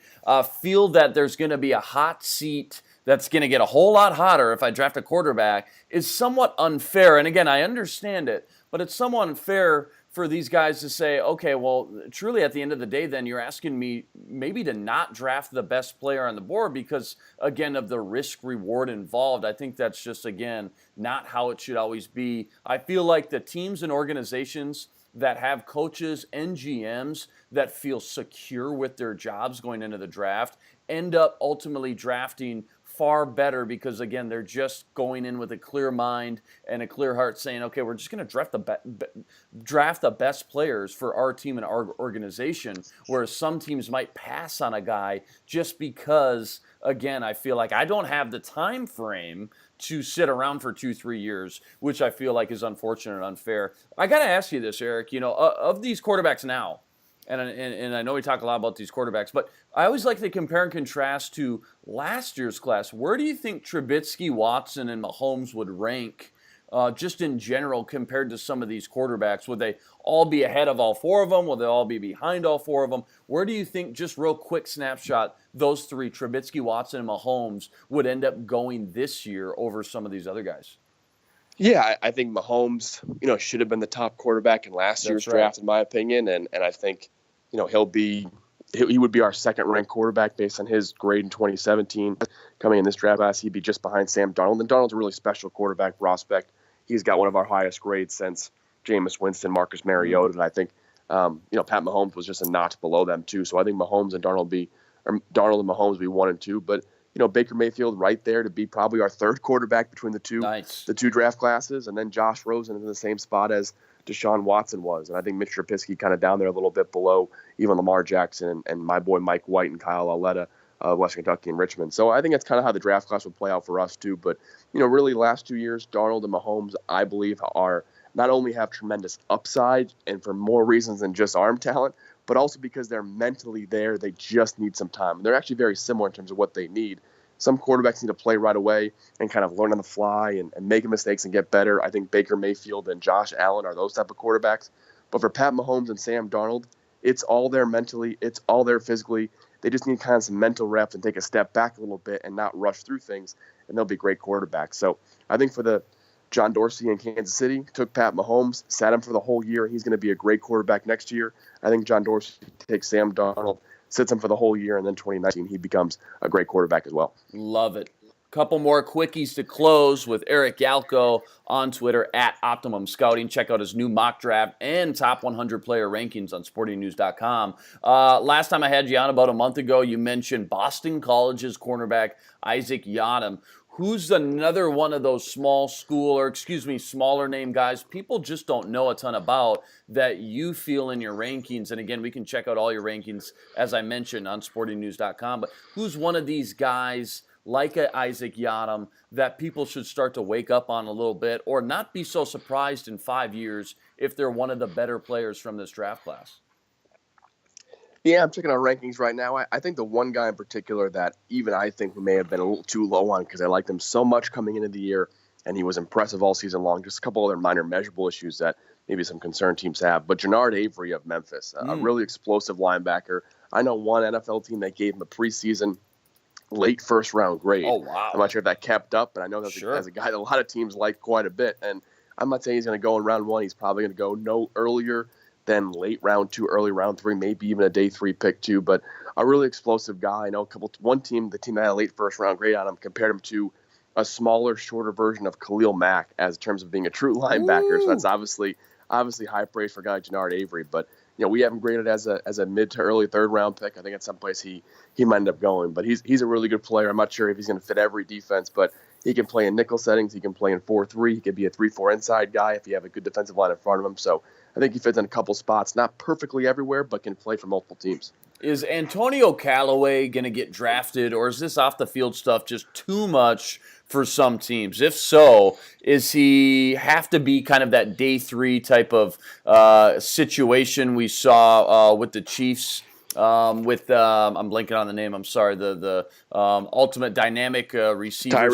feel that there's going to be a hot seat that's going to get a whole lot hotter if I draft a quarterback is somewhat unfair. And again, I understand it, but it's somewhat unfair for these guys to say, okay, well, truly at the end of the day, then you're asking me maybe to not draft the best player on the board because, again, of the risk reward involved. I think that's just, again, not how it should always be. I feel like the teams and organizations that have coaches and GMs that feel secure with their jobs going into the draft end up ultimately drafting far better because, again, they're just going in with a clear mind and a clear heart saying, okay, we're just going to draft the best players for our team and our organization, whereas some teams might pass on a guy just because, again, I feel like I don't have the time frame to sit around for 2-3 years, which I feel like is unfortunate and unfair. I got to ask you this, Eric, of these quarterbacks now, and I know we talk a lot about these quarterbacks, but I always like to compare and contrast to last year's class. Where do you think Trubisky, Watson, and Mahomes would rank just in general compared to some of these quarterbacks? Would they all be ahead of all 4 of them? Will they all be behind all 4 of them? Where do you think, just real quick snapshot, those 3, Trubisky, Watson, and Mahomes, would end up going this year over some of these other guys? Yeah, I think Mahomes, should have been the top quarterback in last year's draft, in my opinion, and I think, he would be our second-ranked quarterback based on his grade in 2017. Coming in this draft class, he'd be just behind Sam Darnold. And Darnold's a really special quarterback prospect. He's got one of our highest grades since Jameis Winston, Marcus Mariota, and I think, Pat Mahomes was just a notch below them too. So I think Darnold and Mahomes be 1 and 2, but. Baker Mayfield right there to be probably our 3rd quarterback between the two draft classes, and then Josh Rosen in the same spot as Deshaun Watson was. And I think Mitch Trubisky kind of down there a little bit below even Lamar Jackson and my boy Mike White and Kyle Aletta, Western Kentucky and Richmond. So I think that's kind of how the draft class would play out for us too. But, really last 2 years, Darnold and Mahomes, I believe, are not only have tremendous upside and for more reasons than just arm talent, but also because they're mentally there, they just need some time. They're actually very similar in terms of what they need. Some quarterbacks need to play right away and kind of learn on the fly and make mistakes and get better. I think Baker Mayfield and Josh Allen are those type of quarterbacks. But for Pat Mahomes and Sam Darnold, it's all there mentally. It's all there physically. They just need kind of some mental reps and take a step back a little bit and not rush through things, and they'll be great quarterbacks. So I think for the John Dorsey in Kansas City took Pat Mahomes, sat him for the whole year. He's going to be a great quarterback next year. I think John Dorsey takes Sam Darnold, sits him for the whole year, and then 2019 he becomes a great quarterback as well. Love it. Couple more quickies to close with Eric Galko on Twitter at Optimum Scouting. Check out his new mock draft and top 100 player rankings on sportingnews.com. Last time I had you on about a month ago, you mentioned Boston College's cornerback Isaac Yiadom. who's another one of those smaller name guys people just don't know a ton about that you feel in your rankings? And again, we can check out all your rankings, as I mentioned, on sportingnews.com. But who's one of these guys like a Isaac Yiadom that people should start to wake up on a little bit, or not be so surprised in 5 years if they're one of the better players from this draft class? Yeah, I'm checking our rankings right now. I think the one guy in particular that even I think we may have been a little too low on, because I liked him so much coming into the year, and he was impressive all season long. Just a couple other minor measurable issues that maybe some concerned teams have. But Jannard Avery of Memphis, a really explosive linebacker. I know one NFL team that gave him a preseason late first-round grade. Oh, wow. I'm not sure if that kept up, but I know that's a guy that a lot of teams like quite a bit. And I'm not saying he's going to go in round 1. He's probably going to go no earlier than late round 2, early round 3, maybe even a day 3 pick too. But a really explosive guy. I know one team, the team that had a late first-round grade on him, compared him to a smaller, shorter version of Khalil Mack as in terms of being a true linebacker. Ooh. So that's obviously high praise for a guy like Jannard Avery. But we have him graded as a mid to early third-round pick. I think at some place he might end up going. But he's a really good player. I'm not sure if he's going to fit every defense, but he can play in nickel settings. He can play in 4-3. He could be a 3-4 inside guy if you have a good defensive line in front of him. So I think he fits in a couple spots, not perfectly everywhere, but can play for multiple teams. Is Antonio Callaway going to get drafted, or is this off-the-field stuff just too much for some teams? If so, is he have to be kind of that day 3 type of situation we saw with the Chiefs? I'm blanking on the name. I'm sorry. The ultimate dynamic receiver.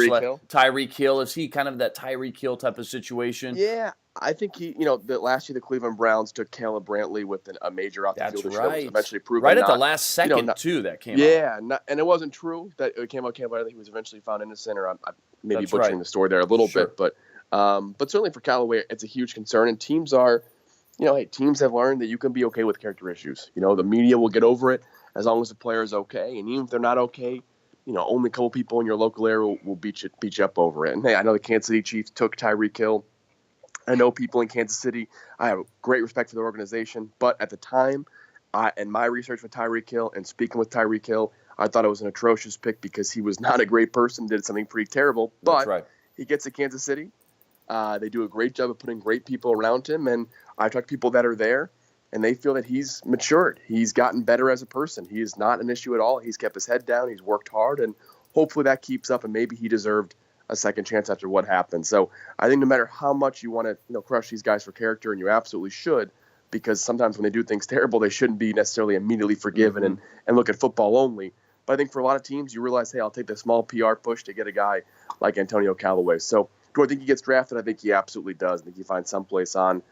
Tyreek Hill. Is he kind of that Tyreek Hill type of situation? Yeah, I think he. Last year the Cleveland Browns took Caleb Brantley with a major off-the-field issue. Right. Eventually proven right at the last second too. That came out. Yeah, and it wasn't true that it came out. Caleb Brantley, he was eventually found innocent, or I'm maybe butchering the story there a little bit, but certainly for Callaway, it's a huge concern, and teams are. Teams have learned that you can be okay with character issues. The media will get over it as long as the player is okay. And even if they're not okay, only a couple people in your local area will beat you up over it. And hey, I know the Kansas City Chiefs took Tyreek Hill. I know people in Kansas City. I have great respect for the organization. But at the time, in my research with Tyreek Hill and speaking with Tyreek Hill, I thought it was an atrocious pick because he was not a great person, did something pretty terrible. But he gets to Kansas City. They do a great job of putting great people around him, and I talk to people that are there, and they feel that he's matured. He's gotten better as a person. He is not an issue at all. He's kept his head down. He's worked hard, and hopefully that keeps up, and maybe he deserved a second chance after what happened. So I think no matter how much you want to crush these guys for character, and you absolutely should, because sometimes when they do things terrible, they shouldn't be necessarily immediately forgiven and look at football only. But I think for a lot of teams, you realize, hey, I'll take the small PR push to get a guy like Antonio Callaway. So do I think he gets drafted? I think he absolutely does. I think he finds someplace on,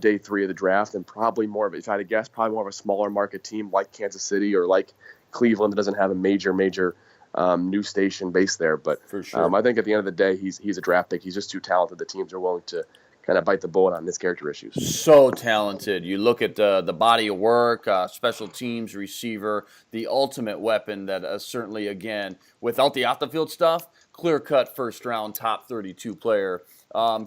day 3 of the draft, and probably more of, if I had to guess, probably more of a smaller market team like Kansas City or like Cleveland that doesn't have a major news station base there. But for sure. I think at the end of the day, he's a draft pick. He's just too talented. The teams are willing to kind of bite the bullet on his character issues. So talented. You look at the body of work, special teams, receiver, the ultimate weapon that certainly, again, without the off-the-field stuff, clear-cut first-round, top 32 player.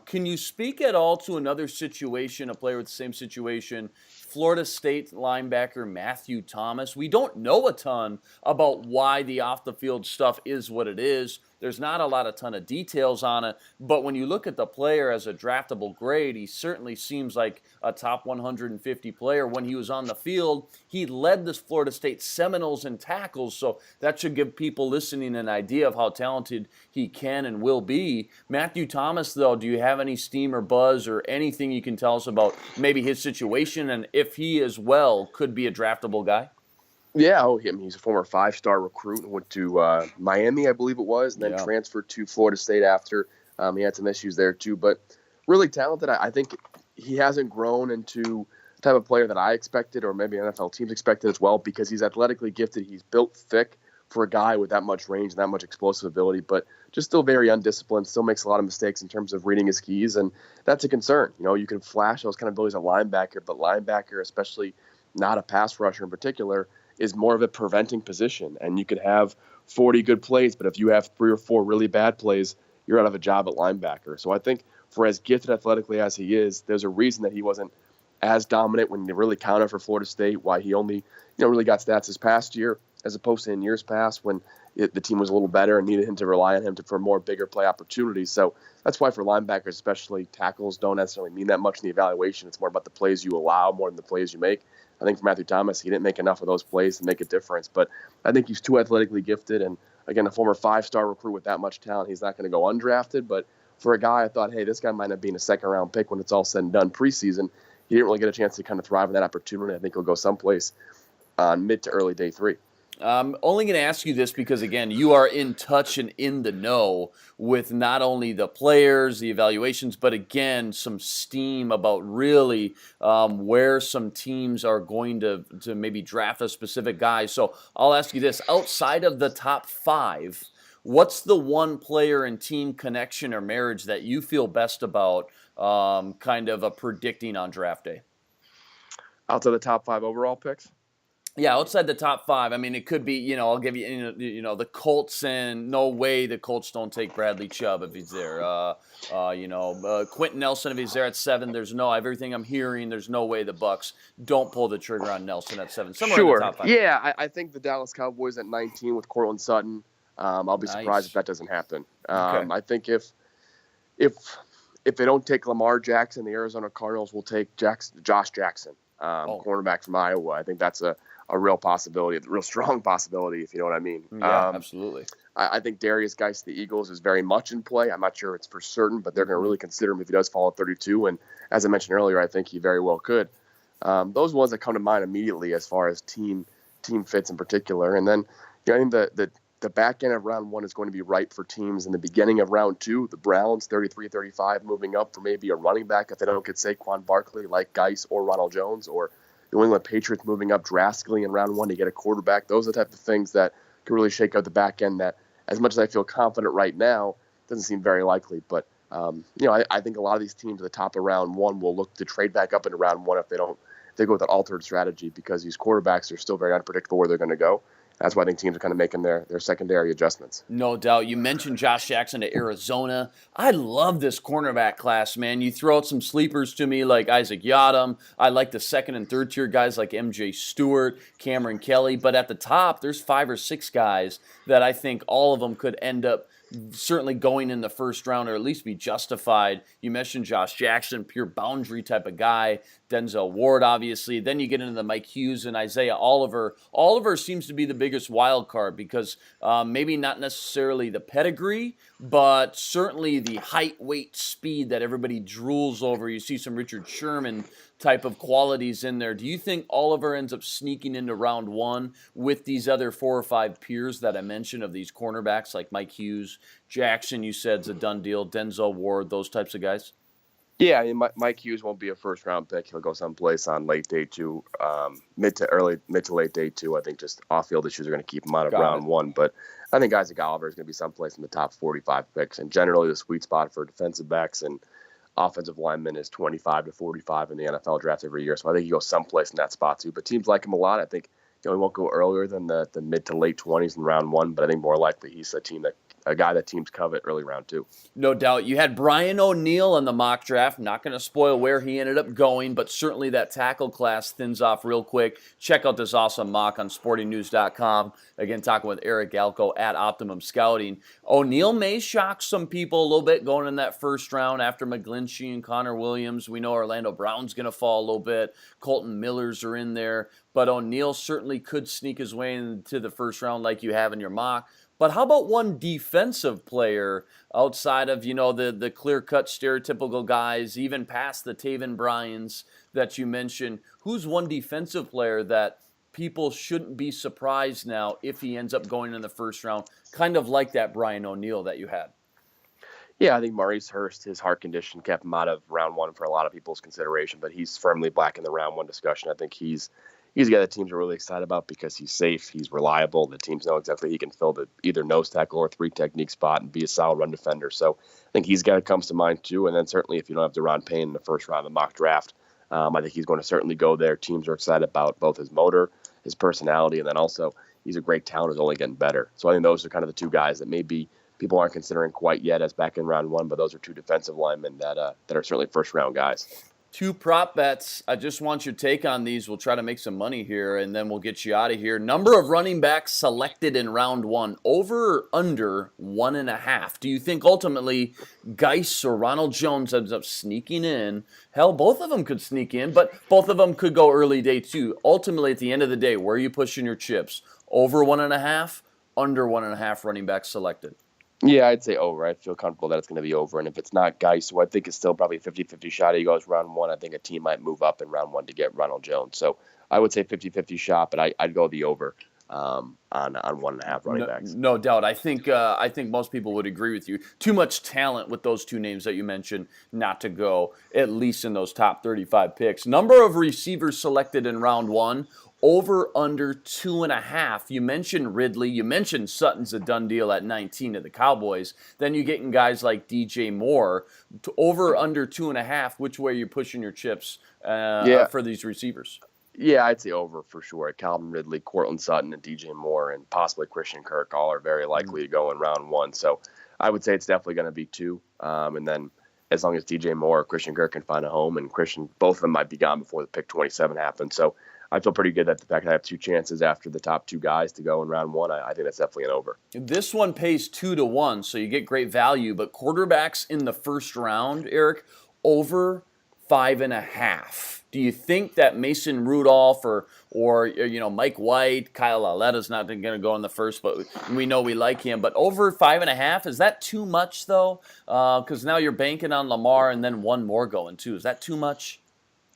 Can you speak at all to another situation, a player with the same situation, Florida State linebacker Matthew Thomas? We don't know a ton about why the off-the-field stuff is what it is. There's not a ton of details on it, but when you look at the player as a draftable grade, he certainly seems like a top 150 player. When he was on the field, he led the Florida State Seminoles in tackles, so that should give people listening an idea of how talented he can and will be. Matthew Thomas, though, do you have any steam or buzz or anything you can tell us about maybe his situation and if he as well could be a draftable guy? Yeah, he's a former 5-star recruit and went to Miami, I believe it was, and then transferred to Florida State after. He had some issues there too, but really talented. I think he hasn't grown into the type of player that I expected, or maybe NFL teams expected as well, because he's athletically gifted. He's built thick for a guy with that much range and that much explosive ability, but just still very undisciplined, still makes a lot of mistakes in terms of reading his keys, and that's a concern. You can flash those kind of abilities as a linebacker, but linebacker, especially not a pass rusher in particular, is more of a preventing position. And you could have 40 good plays, but if you have 3 or 4 really bad plays, you're out of a job at linebacker. So I think for as gifted athletically as he is, there's a reason that he wasn't as dominant when he really counted for Florida State, why he only really got stats this past year. as opposed to in years past when the team was a little better and needed him to rely on him for more bigger play opportunities. So that's why for linebackers, especially, tackles don't necessarily mean that much in the evaluation. It's more about the plays you allow more than the plays you make. I think for Matthew Thomas, he didn't make enough of those plays to make a difference. But I think he's too athletically gifted. And, again, a former 5-star recruit with that much talent, he's not going to go undrafted. But for a guy, I thought, hey, this guy might not be a second-round pick when it's all said and done preseason. He didn't really get a chance to kind of thrive in that opportunity. I think he'll go someplace on mid to early day 3. I'm only going to ask you this because, again, you are in touch and in the know with not only the players, the evaluations, but, again, some steam about really where some teams are going to maybe draft a specific guy. So I'll ask you this. Outside of the top 5, what's the one player and team connection or marriage that you feel best about kind of predicting on draft day? Outside the top 5 overall picks? Yeah, outside the top 5. I mean, it could be, I'll give you, the Colts, and no way the Colts don't take Bradley Chubb if he's there. Quentin Nelson, if he's there at 7, everything I'm hearing, there's no way the Bucs don't pull the trigger on Nelson at 7. Somewhere in the top 5. Yeah, I think the Dallas Cowboys at 19 with Cortland Sutton. I'll be surprised if that doesn't happen. Okay. I think if they don't take Lamar Jackson, the Arizona Cardinals will take Josh Jackson, cornerback from Iowa. I think that's a real possibility, a real strong possibility, if you know what I mean. Yeah, absolutely. I think Darius Geis, the Eagles, is very much in play. I'm not sure it's for certain, but they're going to really consider him if he does fall at 32. And as I mentioned earlier, I think he very well could. Those ones that come to mind immediately as far as team fits in particular. And then I think the back end of round 1 is going to be ripe for teams in the beginning of round 2. The Browns, 33-35, moving up for maybe a running back if they don't get Saquon Barkley like Geis or Ronald Jones, or New England Patriots moving up drastically in round 1 to get a quarterback. Those are the type of things that can really shake out the back end that, as much as I feel confident right now, doesn't seem very likely. But, I think a lot of these teams at the top of round 1 will look to trade back up into round 1 if they go with an altered strategy, because these quarterbacks are still very unpredictable where they're going to go. That's why I think teams are kind of making their secondary adjustments. No doubt. You mentioned Josh Jackson to Arizona. I love this cornerback class, man. You throw out some sleepers to me like Isaac Yiadom. I like the second and third tier guys like M.J. Stewart, Cameron Kelly. But at the top, there's 5 or 6 guys that I think all of them could end up certainly going in the first round, or at least be justified. You mentioned Josh Jackson, pure boundary type of guy. Denzel Ward, obviously. Then you get into the Mike Hughes and Isaiah Oliver. Oliver seems to be the biggest wild card because maybe not necessarily the pedigree, but certainly the height, weight, speed that everybody drools over. You see some Richard Sherman type of qualities in there. Do you think Oliver ends up sneaking into round 1 with these other 4 or 5 peers that I mentioned of these cornerbacks like Mike Hughes, Jackson, you said is a done deal, Denzel Ward, those types of guys? Yeah, I mean, Mike Hughes won't be a first-round pick. He'll go someplace on late day 2, mid to late day 2. I think just off-field issues are going to keep him out of round 1. But I think Isaac Oliver is going to be someplace in the top 45 picks. And generally, the sweet spot for defensive backs and offensive linemen is 25 to 45 in the NFL draft every year. So I think he goes someplace in that spot too. But teams like him a lot. I think he won't go earlier than the mid to late 20s in round 1. But I think more likely he's a guy that teams covet early round 2. No doubt. You had Brian O'Neill in the mock draft. Not going to spoil where he ended up going, but certainly that tackle class thins off real quick. Check out this awesome mock on sportingnews.com. Again, talking with Eric Galko at Optimum Scouting. O'Neill may shock some people a little bit going in that first round after McGlinchey and Connor Williams. We know Orlando Brown's going to fall a little bit. Colton Millers are in there. But O'Neill certainly could sneak his way into the first round like you have in your mock. But how about one defensive player outside of, the clear-cut stereotypical guys, even past the Taven Bryans that you mentioned? Who's one defensive player that people shouldn't be surprised now if he ends up going in the first round, kind of like that Brian O'Neill that you had? Yeah, I think Maurice Hurst, his heart condition kept him out of round 1 for a lot of people's consideration, but he's firmly back in the round 1 discussion. I think he's a guy that teams are really excited about because he's safe, he's reliable. The teams know exactly he can fill the either nose tackle or 3 technique spot and be a solid run defender. So I think he's a guy that comes to mind too. And then certainly if you don't have Deron Payne in the first round of the mock draft, I think he's going to certainly go there. Teams are excited about both his motor, his personality, and then also he's a great talent who's only getting better. So I think those are kind of the 2 guys that maybe people aren't considering quite yet as back in round 1, but those are 2 defensive linemen that are certainly first round guys. 2 prop bets. I just want your take on these. We'll try to make some money here, and then we'll get you out of here. Number of running backs selected in round 1, over or under 1.5. Do you think ultimately Geis or Ronald Jones ends up sneaking in? Hell, both of them could sneak in, but both of them could go early day too. Ultimately, at the end of the day, where are you pushing your chips? Over 1.5, under 1.5 running backs selected? Yeah, I'd say over. I feel comfortable that it's going to be over. And if it's not Geis, who I think is still probably a 50-50 shot, he goes round 1, I think a team might move up in round 1 to get Ronald Jones. So I would say 50-50 shot, but I'd go the over on 1.5 running backs. No doubt. I think most people would agree with you. Too much talent with those 2 names that you mentioned not to go at least in those top 35 picks. Number of receivers selected in round 1. Over under 2.5. You mentioned Ridley. You mentioned Sutton's a done deal at 19 to the Cowboys. Then you're getting guys like DJ Moore. Over under 2.5. Which way are you pushing your chips for these receivers? Yeah, I'd say over for sure. Calvin Ridley, Cortland Sutton, and DJ Moore, and possibly Christian Kirk all are very likely to go in round 1. So I would say it's definitely going to be 2. And then as long as DJ Moore or Christian Kirk can find a home, and both of them might be gone before the pick 27 happens. So I feel pretty good that the fact that I have 2 chances after the top 2 guys to go in round 1, I think that's definitely an over. This one pays 2-1, so you get great value. But quarterbacks in the first round, Eric, over 5.5. Do you think that Mason Rudolph or Mike White, Kyle Lalletta's not going to go in the first, but we know we like him. But over 5.5, is that too much though? Because now you're banking on Lamar and then one more going too. Is that too much?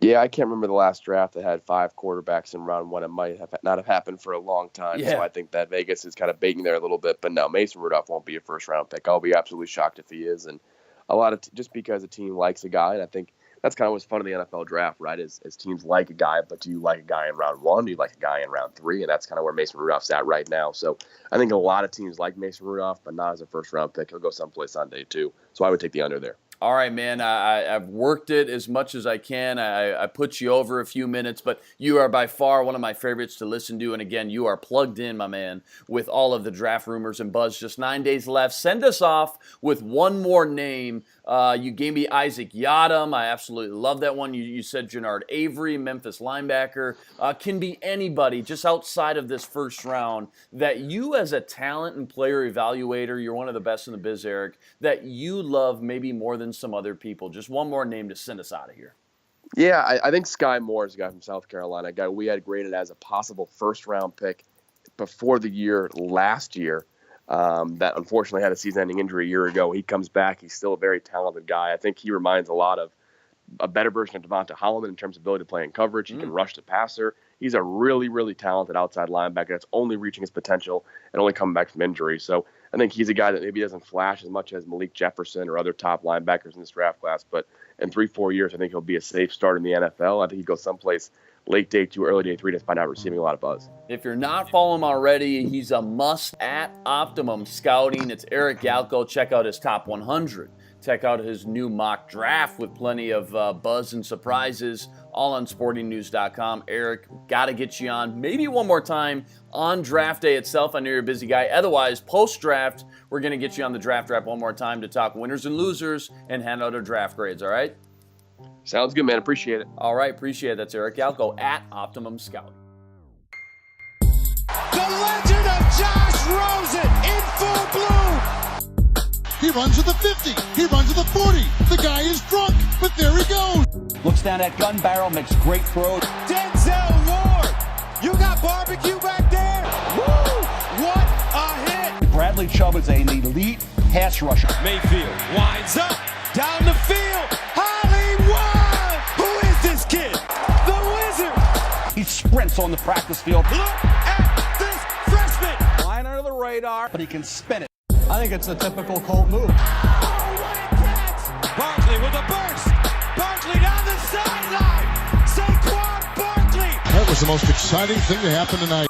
Yeah, I can't remember the last draft that had 5 quarterbacks in round 1. It might not have happened for a long time. Yeah. So I think that Vegas is kind of baking there a little bit. But no, Mason Rudolph won't be a first-round pick. I'll be absolutely shocked if he is. And a lot of just because a team likes a guy, and I think that's kind of what's fun of the NFL draft, right? Is teams like a guy, but do you like a guy in round 1? Do you like a guy in round 3? And that's kind of where Mason Rudolph's at right now. So I think a lot of teams like Mason Rudolph, but not as a first-round pick. He'll go someplace on day 2. So I would take the under there. All right, man, I've worked it as much as I can. I put you over a few minutes, but you are by far one of my favorites to listen to. And again, you are plugged in, my man, with all of the draft rumors and buzz. Just 9 days left. Send us off with one more name. You gave me Isaac Yiadom. I absolutely love that one. You said Jannard Avery, Memphis linebacker. Can be anybody just outside of this first round that you as a talent and player evaluator, you're one of the best in the biz, Eric, that you love maybe more than some other people. Just one more name to send us out of here. Yeah, I think Sky Moore is a guy from South Carolina, a guy we had graded as a possible first-round pick before the year last year. That unfortunately had a season-ending injury a year ago. He comes back. He's still a very talented guy. I think he reminds a lot of a better version of Devonta Holliman in terms of ability to play in coverage. He can rush the passer. He's a really, really talented outside linebacker that's only reaching his potential and only coming back from injury. So I think he's a guy that maybe doesn't flash as much as Malik Jefferson or other top linebackers in this draft class. But in 3-4 years, I think he'll be a safe start in the NFL. I think he goes someplace late day 2, early day 3 to find out receiving a lot of buzz. If you're not following him already, he's a must at Optimum Scouting. It's Eric Galko. Check out his top 100. Check out his new mock draft with plenty of buzz and surprises, all on sportingnews.com. Eric, got to get you on maybe one more time on draft day itself. I know you're a busy guy. Otherwise, post-draft, we're going to get you on the draft one more time to talk winners and losers and hand out our draft grades, all right? Sounds good, man. Appreciate it. All right, appreciate it. That's Eric Galko at Optimum Scouting. The legend of Josh Rosen in full bloom. He runs to the 50. He runs to the 40. The guy is drunk, but there he goes. Looks down that gun barrel, makes great throws. Denzel Ward. You got barbecue back there? Woo! What a hit. Bradley Chubb is an elite pass rusher. Mayfield winds up down the field. Hollywood! Who is this kid? The Wizard. He sprints on the practice field. Look at this freshman. Flying under the radar. But he can spin it. I think it's a typical Colt move. Oh, what a catch! Barkley with a burst. Barkley down the sideline. Saquon Barkley. That was the most exciting thing to happen tonight.